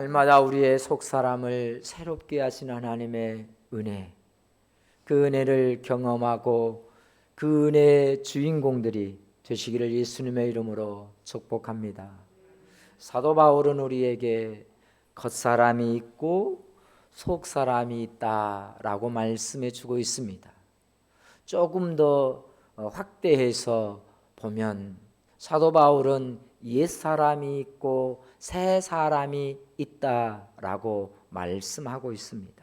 날마다 우리의 속사람을 새롭게 하신 하나님의 은혜, 그 은혜를 경험하고 그 은혜의 주인공들이 되시기를 예수님의 이름으로 축복합니다. 사도 바울은 우리에게 겉사람이 있고 속사람이 있다라고 말씀해 주고 있습니다. 조금 더 확대해서 보면 사도 바울은 옛사람이 있고 새 사람이 있다라고 말씀하고 있습니다.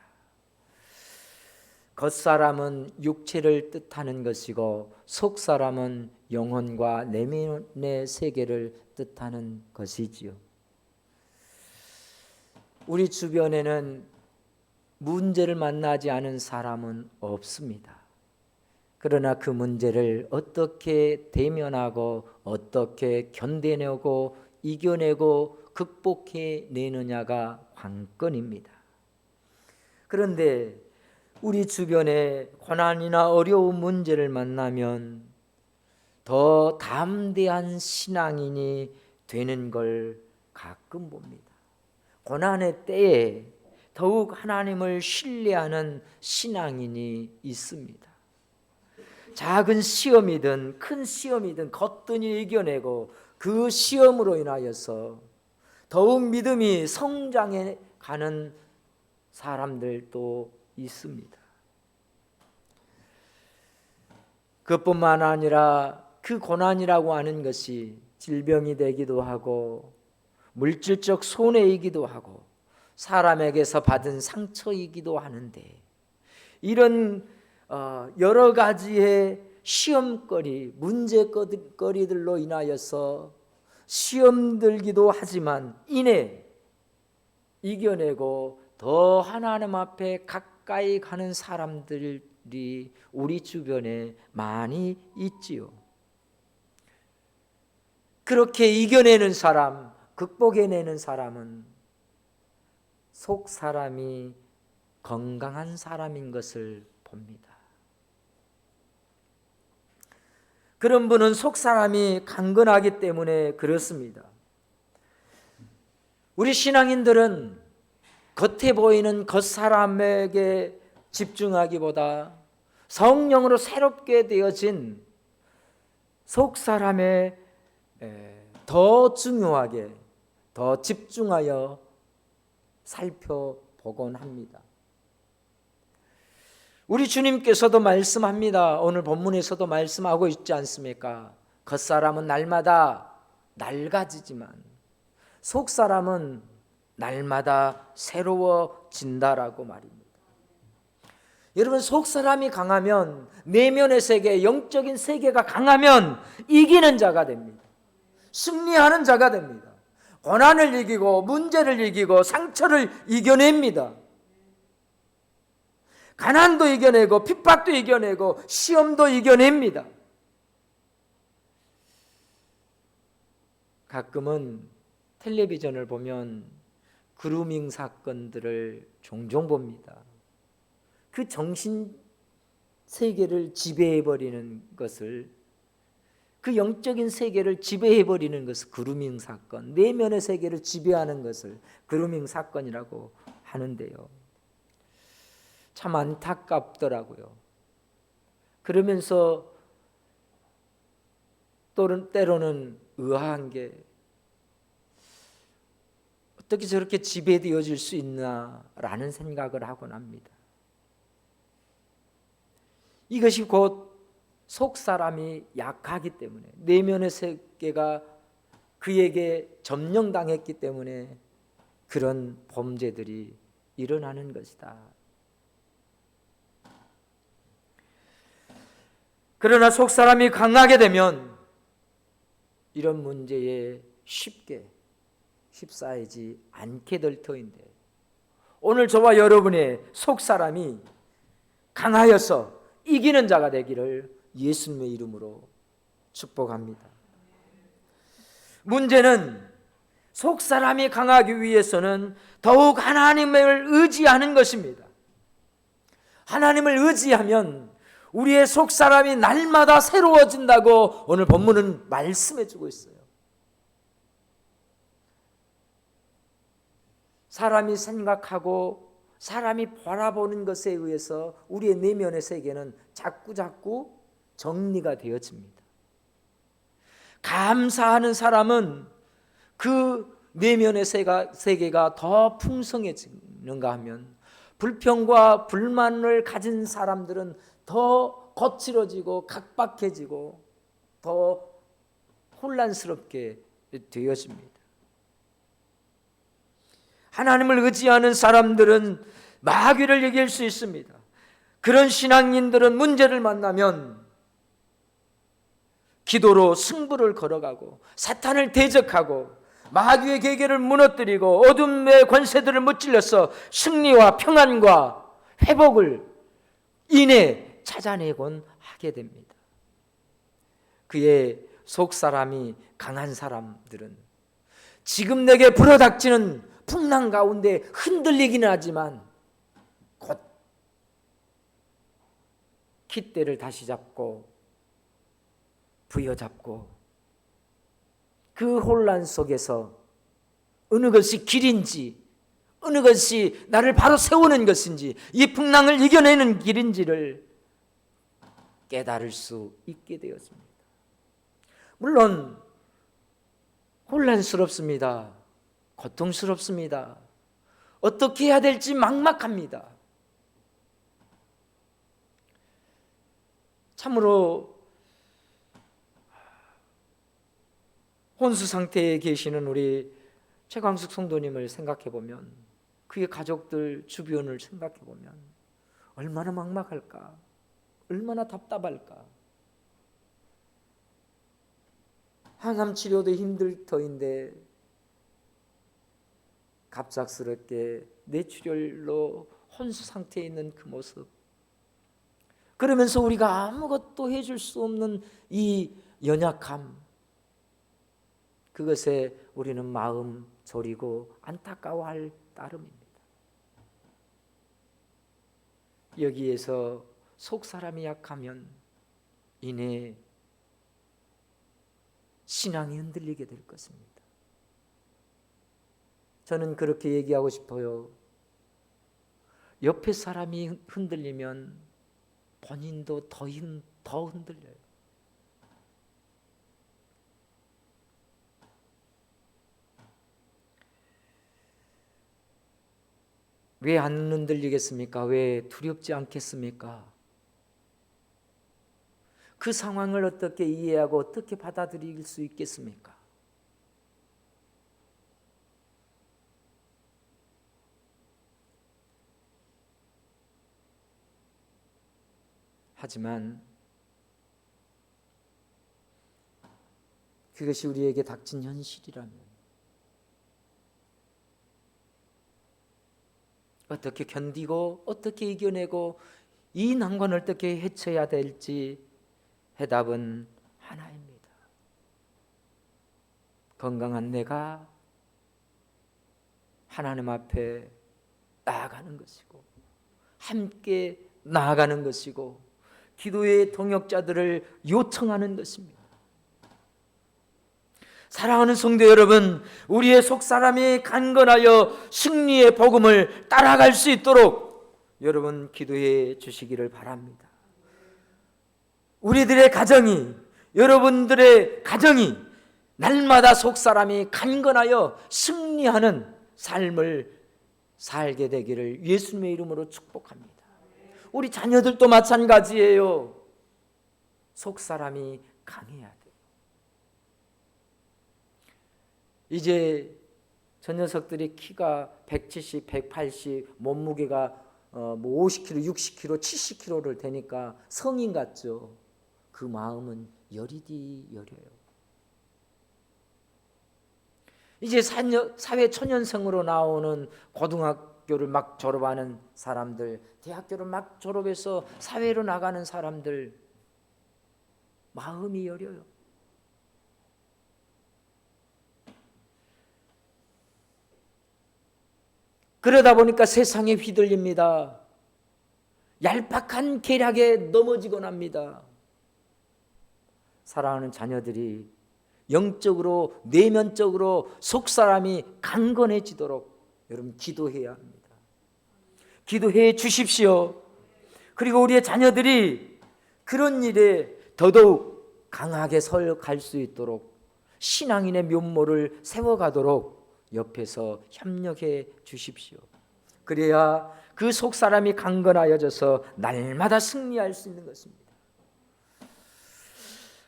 겉사람은 육체를 뜻하는 것이고 속사람은 영혼과 내면의 세계를 뜻하는 것이지요. 우리 주변에는 문제를 만나지 않은 사람은 없습니다. 그러나 그 문제를 어떻게 대면하고 어떻게 견뎌내고 이겨내고 극복해내느냐가 관건입니다. 그런데 우리 주변에 고난이나 어려운 문제를 만나면 더 담대한 신앙인이 되는 걸 가끔 봅니다. 고난의 때에 더욱 하나님을 신뢰하는 신앙인이 있습니다. 작은 시험이든 큰 시험이든 거뜬히 이겨내고 그 시험으로 인하여서 더욱 믿음이 성장해 가는 사람들도 있습니다. 그뿐만 아니라 그 고난이라고 하는 것이 질병이 되기도 하고 물질적 손해이기도 하고 사람에게서 받은 상처이기도 하는데 이런 여러 가지의 시험거리, 문제거리들로 인하여서 시험 들기도 하지만 이겨내고 더 하나님 앞에 가까이 가는 사람들이 우리 주변에 많이 있지요. 그렇게 이겨내는 사람, 극복해내는 사람은 속 사람이 건강한 사람인 것을 봅니다. 그런 분은 속 사람이 강건하기 때문에 그렇습니다. 우리 신앙인들은 겉에 보이는 겉사람에게 집중하기보다 성령으로 새롭게 되어진 속사람에 더 중요하게 더 집중하여 살펴보곤 합니다. 우리 주님께서도 말씀합니다. 오늘 본문에서도 말씀하고 있지 않습니까? 겉사람은 날마다 낡아지지만 속사람은 날마다 새로워진다라고 말입니다. 여러분, 속사람이 강하면 내면의 세계, 영적인 세계가 강하면 이기는 자가 됩니다. 승리하는 자가 됩니다. 고난을 이기고 문제를 이기고 상처를 이겨냅니다. 가난도 이겨내고 핍박도 이겨내고 시험도 이겨냅니다. 가끔은 텔레비전을 보면 그루밍 사건들을 종종 봅니다. 그 정신 세계를 지배해버리는 것을, 그 영적인 세계를 지배해버리는 것을 그루밍 사건, 내면의 세계를 지배하는 것을 그루밍 사건이라고 하는데요. 참 안타깝더라고요. 그러면서 때로는 의아한 게 어떻게 저렇게 지배되어질 수 있나라는 생각을 하곤 합니다. 이것이 곧 속사람이 약하기 때문에, 내면의 세계가 그에게 점령당했기 때문에 그런 범죄들이 일어나는 것이다. 그러나 속사람이 강하게 되면 이런 문제에 쉽게 휩싸이지 않게 될 터인데, 오늘 저와 여러분의 속사람이 강하여서 이기는 자가 되기를 예수님의 이름으로 축복합니다. 문제는 속사람이 강하기 위해서는 더욱 하나님을 의지하는 것입니다. 하나님을 의지하면 우리의 속사람이 날마다 새로워진다고 오늘 본문은 말씀해 주고 있어요. 사람이 생각하고 사람이 바라보는 것에 의해서 우리의 내면의 세계는 자꾸 정리가 되어집니다. 감사하는 사람은 그 내면의 세계가 더 풍성해지는가 하면, 불평과 불만을 가진 사람들은 더 거칠어지고 각박해지고 더 혼란스럽게 되어집니다. 하나님을 의지하는 사람들은 마귀를 이길 수 있습니다. 그런 신앙인들은 문제를 만나면 기도로 승부를 걸어가고 사탄을 대적하고 마귀의 계계를 무너뜨리고 어둠의 권세들을 무찔러서 승리와 평안과 회복을 이내 찾아내곤 하게 됩니다. 그의 속사람이 강한 사람들은 지금 내게 불어닥치는 풍랑 가운데 흔들리기는 하지만 곧 깃대를 다시 잡고 부여잡고 그 혼란 속에서 어느 것이 길인지, 어느 것이 나를 바로 세우는 것인지, 이 풍랑을 이겨내는 길인지를 깨달을 수 있게 되었습니다. 물론 혼란스럽습니다. 고통스럽습니다. 어떻게 해야 될지 막막합니다. 참으로 혼수 상태에 계시는 우리 최광숙 성도님을 생각해 보면, 그의 가족들 주변을 생각해 보면 얼마나 막막할까, 얼마나 답답할까. 항암 치료도 힘들 터인데 갑작스럽게 뇌출혈로 혼수 상태에 있는 그 모습, 그러면서 우리가 아무것도 해줄 수 없는 이 연약함, 그것에 우리는 마음 졸이고 안타까워할 따름입니다. 여기에서 속사람이 약하면 이내 신앙이 흔들리게 될 것입니다. 저는 그렇게 얘기하고 싶어요. 옆에 사람이 흔들리면 본인도 더 흔들려요. 왜 안 흔들리겠습니까? 왜 두렵지 않겠습니까? 그 상황을 어떻게 이해하고 어떻게 받아들일 수 있겠습니까? 하지만 그것이 우리에게 닥친 현실이라면 어떻게 견디고 어떻게 이겨내고 이 난관을 어떻게 헤쳐야 될지 해답은 하나입니다. 건강한 내가 하나님 앞에 나아가는 것이고, 함께 나아가는 것이고, 기도의 동역자들을 요청하는 것입니다. 사랑하는 성도 여러분, 우리의 속사람이 강건하여 승리의 복음을 따라갈 수 있도록 여러분 기도해 주시기를 바랍니다. 우리들의 가정이, 여러분들의 가정이 날마다 속사람이 강건하여 승리하는 삶을 살게 되기를 예수님의 이름으로 축복합니다. 우리 자녀들도 마찬가지예요. 속사람이 강해야 돼요. 이제 저 녀석들이 키가 170, 180, 몸무게가 50kg, 60kg, 70kg를 되니까 성인 같죠. 그 마음은 여리디 여려요. 이제 사회 초년생으로 나오는 고등학교를 막 졸업하는 사람들, 대학교를 막 졸업해서 사회로 나가는 사람들, 마음이 여려요. 그러다 보니까 세상에 휘둘립니다. 얄팍한 계략에 넘어지곤 합니다. 사랑하는 자녀들이 영적으로 내면적으로 속사람이 강건해지도록 여러분 기도해야 합니다. 기도해 주십시오. 그리고 우리의 자녀들이 그런 일에 더더욱 강하게 갈 수 있도록 신앙인의 면모를 세워가도록 옆에서 협력해 주십시오. 그래야 그 속사람이 강건하여져서 날마다 승리할 수 있는 것입니다.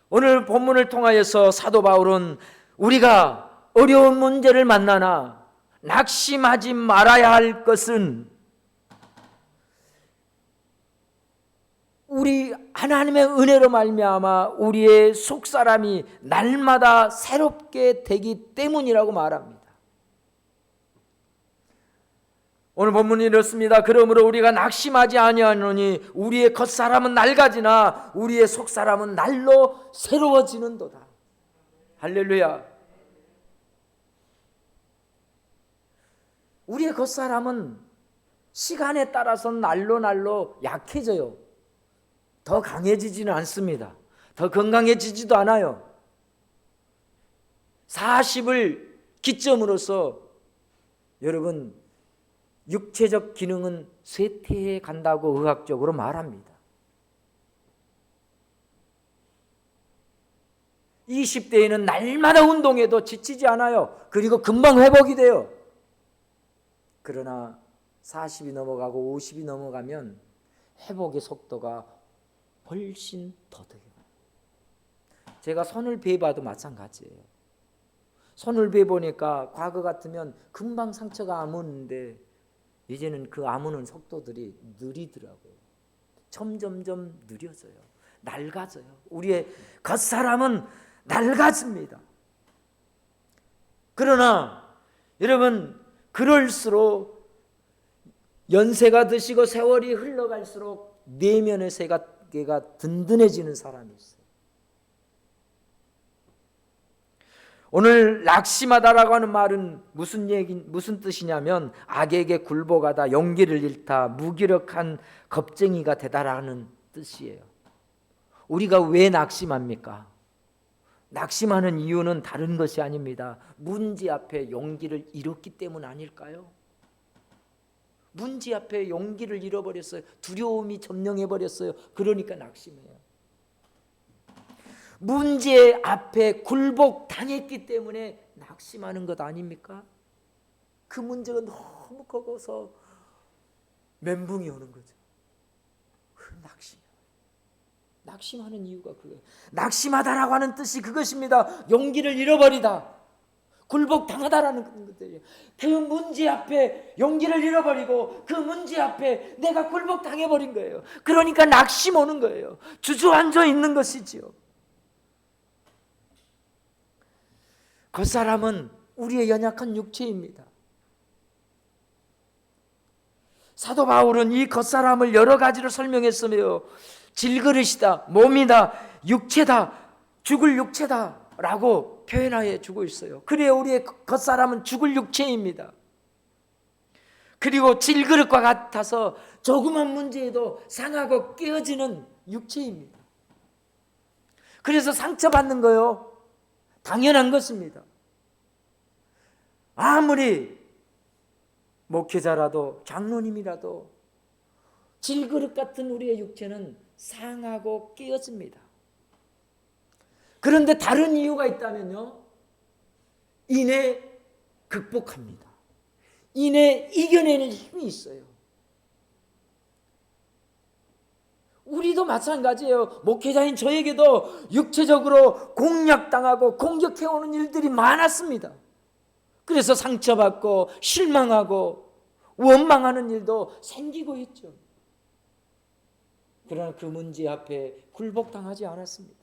오늘 본문을 통하여서 사도 바울은 우리가 어려운 문제를 만나나 낙심하지 말아야 할 것은 우리 하나님의 은혜로 말미암아 우리의 속사람이 날마다 새롭게 되기 때문이라고 말합니다. 오늘 본문이 이렇습니다. 그러므로 우리가 낙심하지 아니하노니 우리의 겉사람은 낡아지나 우리의 속사람은 날로 새로워지는도다. 할렐루야. 우리의 겉사람은 시간에 따라서 날로 약해져요. 더 강해지지는 않습니다. 더 건강해지지도 않아요. 40을 기점으로서 여러분 육체적 기능은 쇠퇴해 간다고 의학적으로 말합니다. 20대에는 날마다 운동해도 지치지 않아요. 그리고 금방 회복이 돼요. 그러나 40이 넘어가고 50이 넘어가면 회복의 속도가 훨씬 더뎌요. 제가 손을 베봐도 마찬가지예요. 손을 베보니까 과거 같으면 금방 상처가 아무는데 이제는 그 아무는 속도들이 느리더라고요. 점점점 느려져요. 낡아져요. 우리의 겉사람은 낡아집니다. 그러나 여러분 그럴수록 연세가 드시고 세월이 흘러갈수록 내면의 세계가 든든해지는 사람이 있어요. 오늘 낙심하다라고 하는 말은 무슨 뜻이냐면 악에게 굴복하다, 용기를 잃다, 무기력한 겁쟁이가 되다라는 뜻이에요. 우리가 왜 낙심합니까? 낙심하는 이유는 다른 것이 아닙니다. 문제 앞에 용기를 잃었기 때문 아닐까요? 문제 앞에 용기를 잃어버렸어요. 두려움이 점령해버렸어요. 그러니까 낙심해요. 문제 앞에 굴복당했기 때문에 낙심하는 것 아닙니까? 그 문제가 너무 커서 멘붕이 오는 거죠. 낙심하는 이유가 그거예요. 낙심하다라고 하는 뜻이 그것입니다. 용기를 잃어버리다, 굴복당하다라는 것들이에요. 그 문제 앞에 용기를 잃어버리고 그 문제 앞에 내가 굴복당해버린 거예요. 그러니까 낙심 오는 거예요. 주저앉아 있는 것이지요. 겉사람은 우리의 연약한 육체입니다. 사도 바울은 이 겉사람을 여러 가지로 설명했으며 질그릇이다, 몸이다, 육체다, 죽을 육체다 라고 표현하여 주고 있어요. 그래야 우리의 겉사람은 죽을 육체입니다. 그리고 질그릇과 같아서 조그만 문제에도 상하고 깨어지는 육체입니다. 그래서 상처받는 거요 당연한 것입니다. 아무리 목회자라도 장로님이라도 질그릇 같은 우리의 육체는 상하고 깨어집니다. 그런데 다른 이유가 있다면요, 이내 극복합니다. 이내 이겨내는 힘이 있어요. 우리도 마찬가지예요. 목회자인 저에게도 육체적으로 공략당하고 공격해오는 일들이 많았습니다. 그래서 상처받고 실망하고 원망하는 일도 생기고 했죠. 그러나 그 문제 앞에 굴복당하지 않았습니다.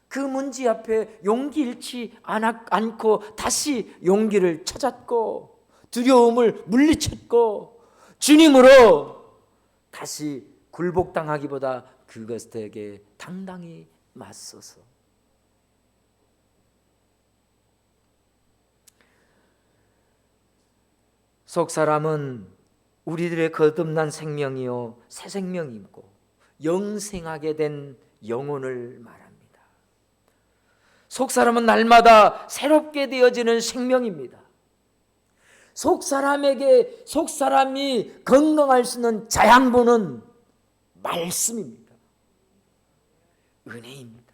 그 문제 앞에 용기 잃지 않고 다시 용기를 찾았고 두려움을 물리쳤고 주님으로 다시 굴복당하기보다 그것에게 당당히 맞서서 속사람은 우리들의 거듭난 생명이요 새 생명이고 영생하게 된 영혼을 말합니다. 속사람은 날마다 새롭게 되어지는 생명입니다. 속사람이 건강할 수 있는 자양분은 말씀입니다. 은혜입니다.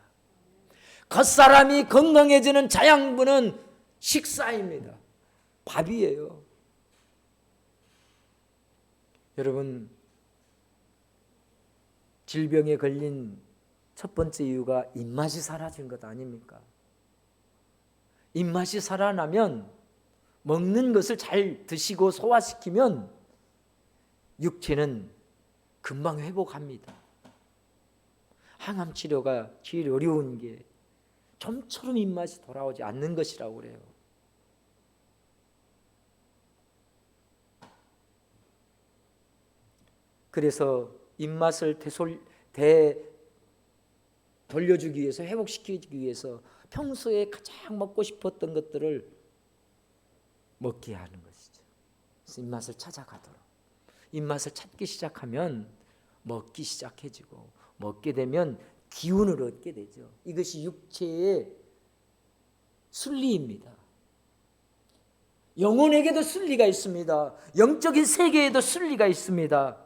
겉사람이 건강해지는 자양분은 식사입니다. 밥이에요. 여러분, 질병에 걸린 첫 번째 이유가 입맛이 사라진 것 아닙니까? 입맛이 살아나면 먹는 것을 잘 드시고 소화시키면 육체는 금방 회복합니다. 항암 치료가 제일 어려운 게 좀처럼 입맛이 돌아오지 않는 것이라고 그래요. 그래서 입맛을 돌려주기 위해서, 회복시키기 위해서 평소에 가장 먹고 싶었던 것들을 먹게 하는 것이죠. 그래서 입맛을 찾아가도록. 입맛을 찾기 시작하면 먹기 시작해지고, 먹게 되면 기운을 얻게 되죠. 이것이 육체의 순리입니다. 영혼에게도 순리가 있습니다. 영적인 세계에도 순리가 있습니다.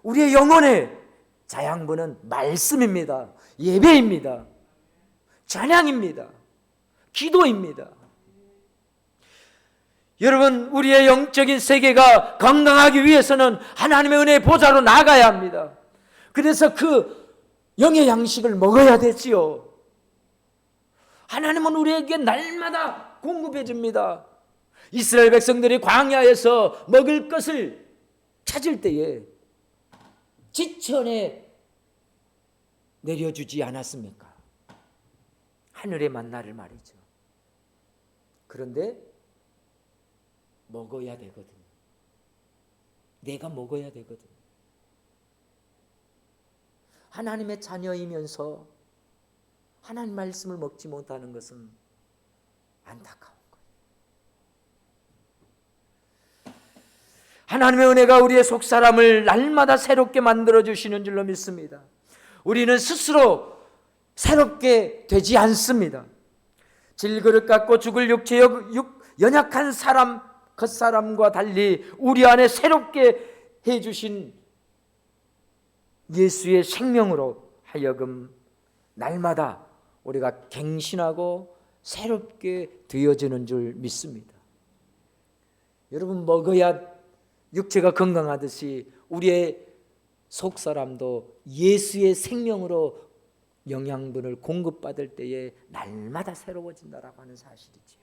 우리의 영혼의 자양분은 말씀입니다. 예배입니다. 찬양입니다. 기도입니다. 여러분, 우리의 영적인 세계가 건강하기 위해서는 하나님의 은혜의 보좌로 나가야 합니다. 그래서 그 영의 양식을 먹어야 되지요. 하나님은 우리에게 날마다 공급해 줍니다. 이스라엘 백성들이 광야에서 먹을 것을 찾을 때에 지천에 내려주지 않았습니까? 하늘의 만나를 말이죠. 그런데 먹어야 되거든요. 내가 먹어야 되거든요. 하나님의 자녀이면서 하나님 말씀을 먹지 못하는 것은 안타까운 거예요. 하나님의 은혜가 우리의 속사람을 날마다 새롭게 만들어주시는 줄로 믿습니다. 우리는 스스로 새롭게 되지 않습니다. 질그릇 같고 죽을 육체 연약한 사람, 겉사람과 달리 우리 안에 새롭게 해주신 예수의 생명으로 하여금 날마다 우리가 갱신하고 새롭게 되어지는 줄 믿습니다. 여러분, 먹어야 육체가 건강하듯이 우리의 속사람도 예수의 생명으로 영양분을 공급받을 때에 날마다 새로워진다라고 하는 사실이지요.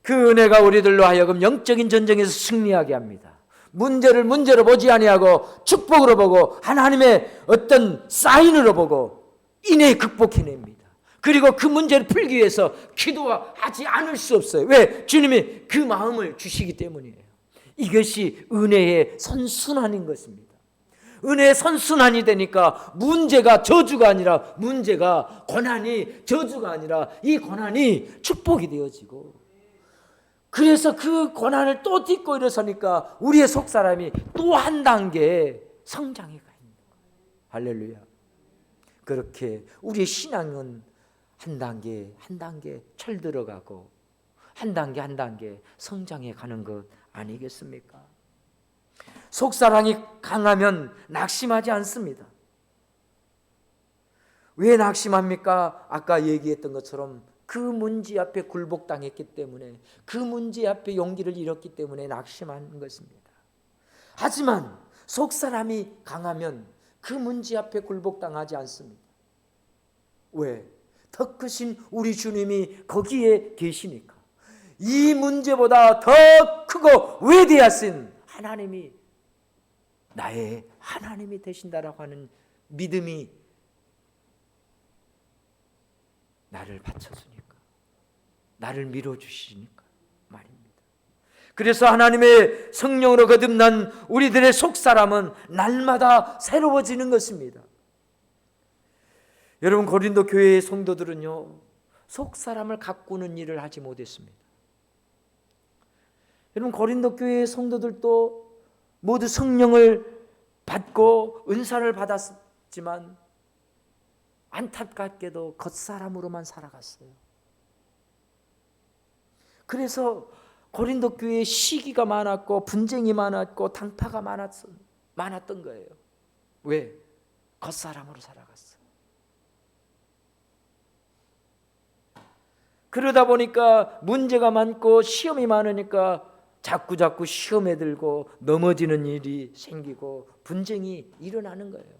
그 은혜가 우리들로 하여금 영적인 전쟁에서 승리하게 합니다. 문제를 문제로 보지 아니하고 축복으로 보고 하나님의 어떤 사인으로 보고 인해 극복해냅니다. 그리고 그 문제를 풀기 위해서 기도하지 않을 수 없어요. 왜? 주님이 그 마음을 주시기 때문이에요. 이것이 은혜의 선순환인 것입니다. 은혜의 선순환이 되니까 문제가 저주가 아니라, 문제가 고난이 저주가 아니라 이 고난이 축복이 되어지고, 그래서 그 고난을 또 딛고 일어서니까 우리의 속사람이 또 한 단계 성장해 가 있는 거예요. 할렐루야. 그렇게 우리의 신앙은 한 단계 한 단계 철들어가고 한 단계 한 단계 성장해 가는 것 아니겠습니까? 속사람이 강하면 낙심하지 않습니다. 왜 낙심합니까? 아까 얘기했던 것처럼 그 문제 앞에 굴복당했기 때문에, 그 문제 앞에 용기를 잃었기 때문에 낙심하는 것입니다. 하지만 속사람이 강하면 그 문제 앞에 굴복당하지 않습니다. 왜? 더 크신 우리 주님이 거기에 계시니까. 이 문제보다 더 크고 위대하신 하나님이 나의 하나님이 되신다라고 하는 믿음이 나를 받쳐주니까, 나를 밀어주시니까 말입니다. 그래서 하나님의 성령으로 거듭난 우리들의 속사람은 날마다 새로워지는 것입니다. 여러분, 고린도 교회의 성도들은요, 속사람을 가꾸는 일을 하지 못했습니다. 여러분, 고린도 교회의 성도들도 모두 성령을 받고 은사를 받았지만 안타깝게도 겉사람으로만 살아갔어요. 그래서 고린도 교회에 시기가 많았고 분쟁이 많았고 당파가 많았던 거예요. 왜? 겉사람으로 살아갔어. 그러다 보니까 문제가 많고 시험이 많으니까 자꾸 시험에 들고 넘어지는 일이 생기고 분쟁이 일어나는 거예요.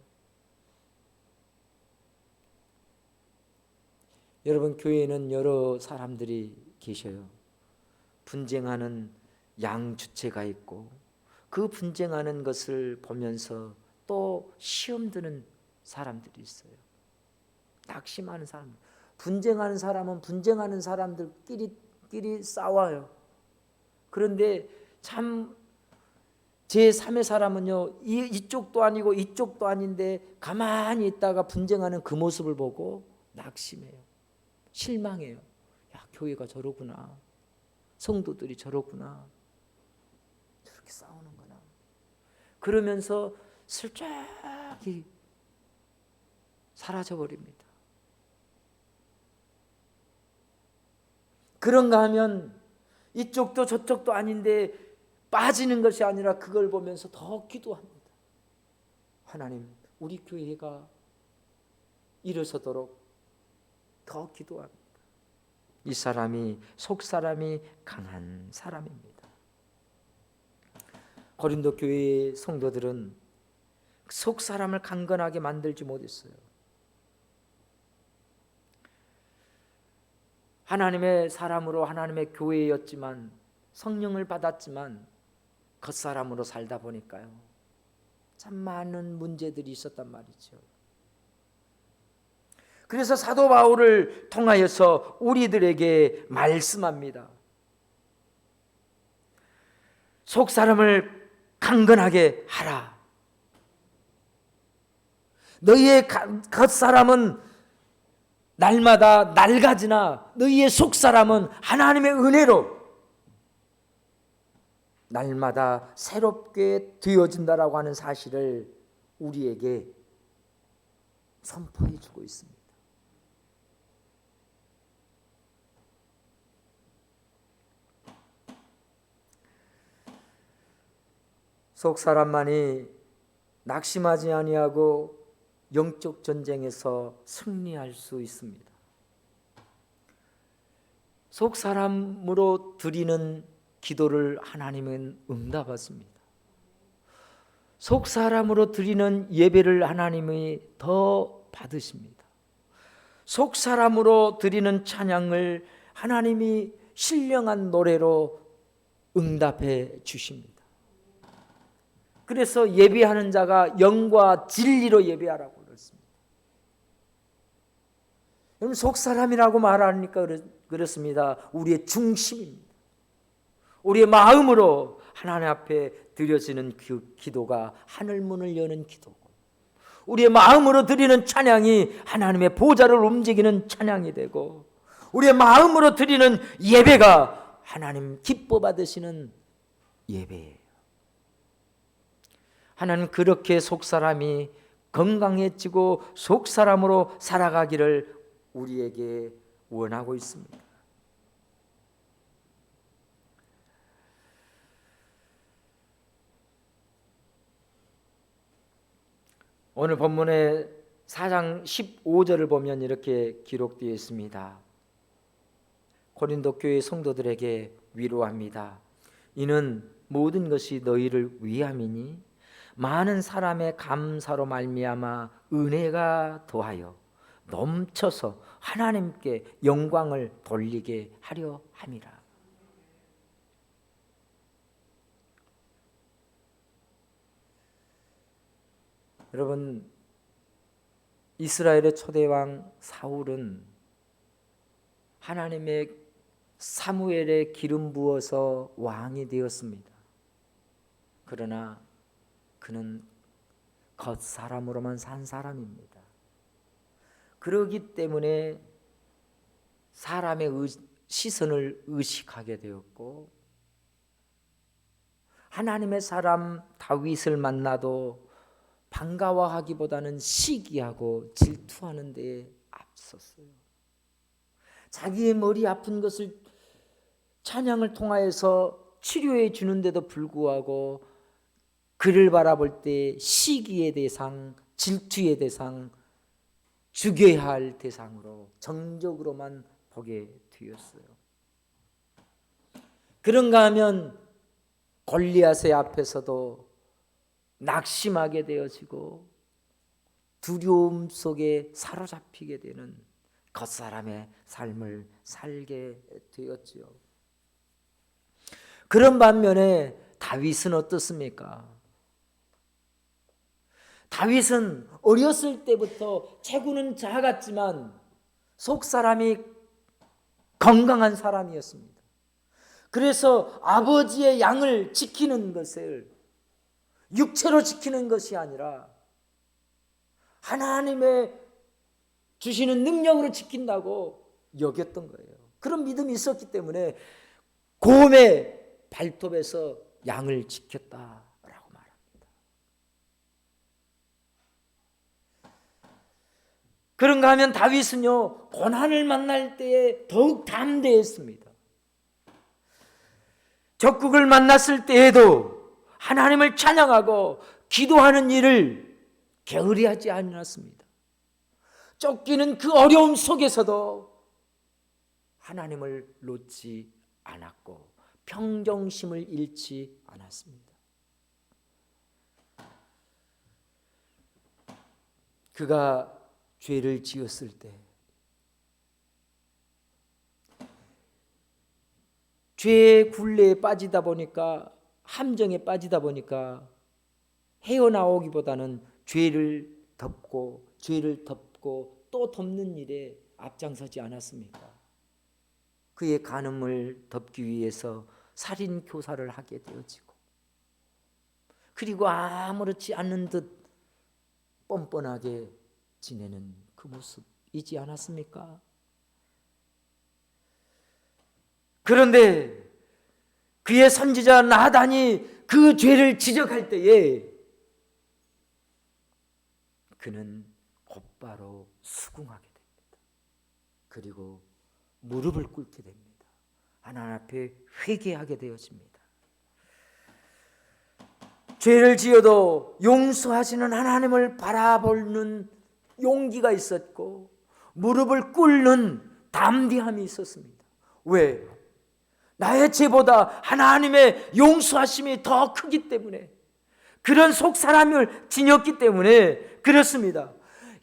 여러분, 교회에는 여러 사람들이 계셔요. 분쟁하는 양주체가 있고 그 분쟁하는 것을 보면서 또 시험 드는 사람들이 있어요. 낙심하는 사람. 분쟁하는 사람은 분쟁하는 사람들끼리 싸워요. 그런데 참 제3의 사람은요, 이쪽도 아니고 이쪽도 아닌데 가만히 있다가 분쟁하는 그 모습을 보고 낙심해요. 실망해요. 야, 교회가 저러구나. 성도들이 저러구나. 저렇게 싸우는구나. 그러면서 슬쩍이 사라져버립니다. 그런가 하면 이쪽도 저쪽도 아닌데 빠지는 것이 아니라 그걸 보면서 더 기도합니다. 하나님, 우리 교회가 일어서도록 더 기도합니다. 이 사람이 속사람이 강한 사람입니다. 고린도 교회의 성도들은 속사람을 강건하게 만들지 못했어요. 하나님의 사람으로 하나님의 교회였지만 성령을 받았지만 겉사람으로 살다 보니까요, 참 많은 문제들이 있었단 말이죠. 그래서 사도 바울을 통하여서 우리들에게 말씀합니다. 속사람을 강건하게 하라. 너희의 겉사람은 날마다 낡아지나 너희의 속사람은 하나님의 은혜로 날마다 새롭게 되어진다라고 하는 사실을 우리에게 선포해 주고 있습니다. 속사람만이 낙심하지 아니하고 영적 전쟁에서 승리할 수 있습니다. 속사람으로 드리는 기도를 하나님은 응답하십니다. 속사람으로 드리는 예배를 하나님이 더 받으십니다. 속사람으로 드리는 찬양을 하나님이 신령한 노래로 응답해 주십니다. 그래서 예배하는 자가 영과 진리로 예배하라고 그랬습니다. 여러분, 속사람이라고 말하니까 그렇습니다. 우리의 중심입니다. 우리의 마음으로 하나님 앞에 드려지는 그 기도가 하늘문을 여는 기도고, 우리의 마음으로 드리는 찬양이 하나님의 보좌를 움직이는 찬양이 되고, 우리의 마음으로 드리는 예배가 하나님 기뻐 받으시는 예배예요. 하나님 그렇게 속사람이 건강해지고 속사람으로 살아가기를 우리에게 원하고 있습니다. 오늘 본문의 4장 15절을 보면 이렇게 기록되어 있습니다. 고린도 교회 성도들에게 위로합니다. 이는 모든 것이 너희를 위함이니 많은 사람의 감사로 말미암아 은혜가 더하여 넘쳐서 하나님께 영광을 돌리게 하려 함이라. 여러분, 이스라엘의 초대왕 사울은 하나님의 사무엘에 기름 부어서 왕이 되었습니다. 그러나 그는 겉사람으로만 산 사람입니다. 그러기 때문에 사람의 시선을 의식하게 되었고, 하나님의 사람 다윗을 만나도 반가워하기보다는 시기하고 질투하는 데에 앞섰어요. 자기의 머리 아픈 것을 찬양을 통하여서 치료해 주는데도 불구하고 그를 바라볼 때 시기의 대상, 질투의 대상, 죽여야 할 대상으로 정적으로만 보게 되었어요. 그런가 하면 골리앗의 앞에서도 낙심하게 되어지고 두려움 속에 사로잡히게 되는 겉사람의 삶을 살게 되었지요. 그런 반면에 다윗은 어떻습니까? 다윗은 어렸을 때부터 체구는 작았지만 속사람이 건강한 사람이었습니다. 그래서 아버지의 양을 지키는 것을 육체로 지키는 것이 아니라 하나님의 주시는 능력으로 지킨다고 여겼던 거예요. 그런 믿음이 있었기 때문에 곰의 발톱에서 양을 지켰다라고 말합니다. 그런가 하면 다윗은요, 고난을 만날 때에 더욱 담대했습니다. 적국을 만났을 때에도 하나님을 찬양하고 기도하는 일을 게으리하지 않았습니다. 쫓기는 그 어려움 속에서도 하나님을 놓지 않았고 평정심을 잃지 않았습니다. 그가 죄를 지었을 때 죄의 굴레에 빠지다 보니까, 함정에 빠지다 보니까 헤어나오기보다는 죄를 덮고 또 덮는 일에 앞장서지 않았습니까? 그의 간음을 덮기 위해서 살인 교사를 하게 되어지고, 그리고 아무렇지 않는 듯 뻔뻔하게 지내는 그 모습이지 않았습니까? 그런데 그의 선지자 나단이 그 죄를 지적할 때에 그는 곧바로 수긍하게 됩니다. 그리고 무릎을 꿇게 됩니다. 하나님 앞에 회개하게 되어집니다. 죄를 지어도 용서하시는 하나님을 바라보는 용기가 있었고 무릎을 꿇는 담대함이 있었습니다. 왜? 나의 죄보다 하나님의 용서하심이 더 크기 때문에, 그런 속사람을 지녔기 때문에 그렇습니다.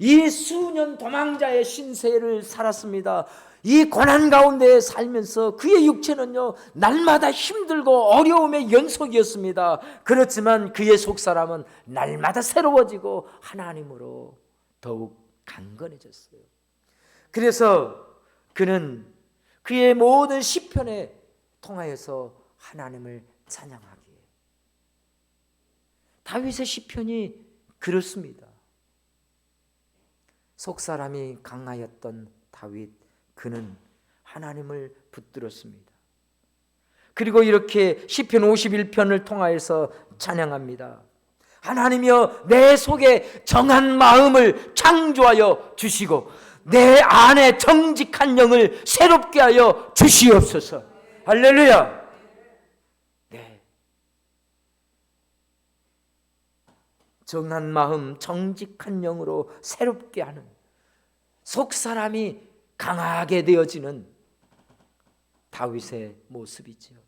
이 수년 도망자의 신세를 살았습니다. 이 고난 가운데 살면서 그의 육체는요, 날마다 힘들고 어려움의 연속이었습니다. 그렇지만 그의 속사람은 날마다 새로워지고 하나님으로 더욱 강건해졌어요. 그래서 그는 그의 모든 시편에 통하여서 하나님을 찬양하기에, 다윗의 시편이 그렇습니다. 속사람이 강하였던 다윗, 그는 하나님을 붙들었습니다. 그리고 이렇게 시편 51편을 통하여서 찬양합니다. 하나님이여, 내 속에 정한 마음을 창조하여 주시고 내 안에 정직한 영을 새롭게 하여 주시옵소서. 할렐루야. 네. 정한 마음, 정직한 영으로 새롭게 하는, 속사람이 강하게 되어지는 다윗의 모습이지요.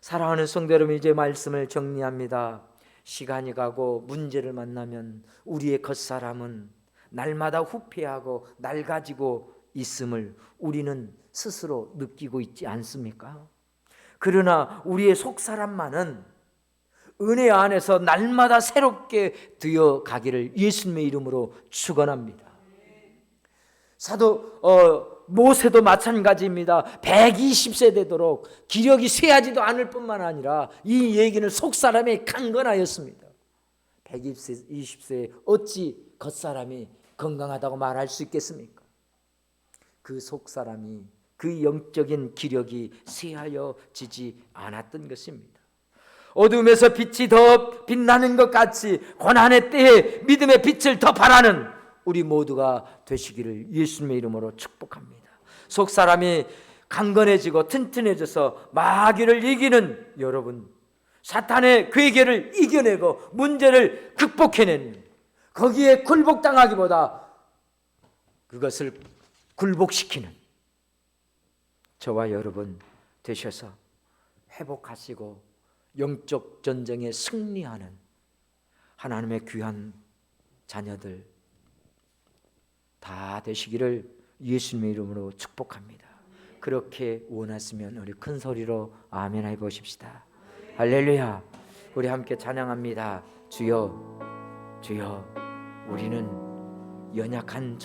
사랑하는 성도 여러분, 이제 말씀을 정리합니다. 시간이 가고 문제를 만나면 우리의 겉사람은 날마다 후퇴하고 낡아지고 있음을 우리는 스스로 느끼고 있지 않습니까? 그러나 우리의 속사람만은 은혜 안에서 날마다 새롭게 되어 가기를 예수님의 이름으로 축원합니다. 사도 모세도 마찬가지입니다. 120세 되도록 기력이 쇠하지도 않을 뿐만 아니라 이 얘기는 속사람이 강건하였습니다. 120세에 어찌 겉사람이 건강하다고 말할 수 있겠습니까? 그 속사람이, 그 영적인 기력이 쇠하여지지 않았던 것입니다. 어둠에서 빛이 더 빛나는 것 같이 고난의 때에 믿음의 빛을 더 발하는 우리 모두가 되시기를 예수님의 이름으로 축복합니다. 속사람이 강건해지고 튼튼해져서 마귀를 이기는 여러분, 사탄의 괴계를 이겨내고 문제를 극복해내는, 거기에 굴복당하기보다 그것을 굴복시키는 저와 여러분 되셔서 회복하시고 영적 전쟁에 승리하는 하나님의 귀한 자녀들 다 되시기를 예수님의 이름으로 축복합니다. 그렇게 원하시면 우리 큰 소리로 아멘 해보십시다. 할렐루야. 우리 함께 찬양합니다. 주여, 주여, 우리는 연약한